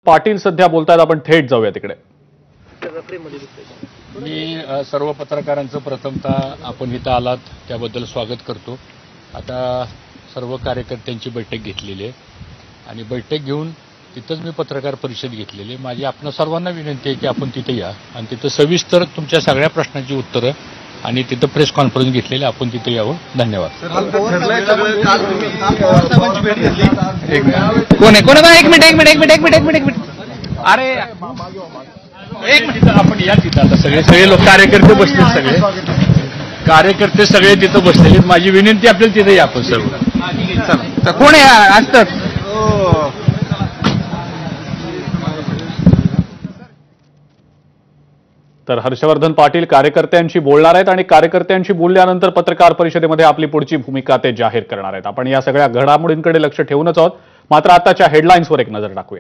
पाटील सध्या बोलतायत, आपण थेट जाऊया तिकडे. मी सर्व पत्रकारांचं प्रथमतः आपण इथं आलात त्याबद्दल स्वागत करतो. आता सर्व कार्यकर्त्यांची बैठक घेतलेली आहे आणि बैठक घेऊन तिथंच मी पत्रकार परिषद घेतलेली आहे. माझी आपल्या सर्वांना विनंती आहे की आपण तिथे या आणि तिथं सविस्तर तुमच्या सगळ्या प्रश्नांची उत्तरं आणि तिथं प्रेस कॉन्फरन्स घेतलेली, आपण तिथे यावं. धन्यवाद. कोण आहे कोण आहे? एक मिनिट अरे एक मिनिट, आपण या तिथं. आता सगळे लोक कार्यकर्ते बसले, सगळे कार्यकर्ते सगळे तिथं बसलेले. माझी विनंती आपल्याला तिथे या आपण सर्व. चला, कोण आहे आज तक? तर हर्षवर्धन पाटील कार्यकर्त्यांशी बोलणार आहेत आणि कार्यकर्त्यांशी बोलल्यानंतर पत्रकार परिषदेमध्ये आपली पुढची भूमिका ते जाहीर करणार आहेत. आपण या सगळ्या घडामोडींकडे लक्ष ठेवूनच आहोत. मात्र आताच्या हेडलाईन्सवर एक नजर टाकूया.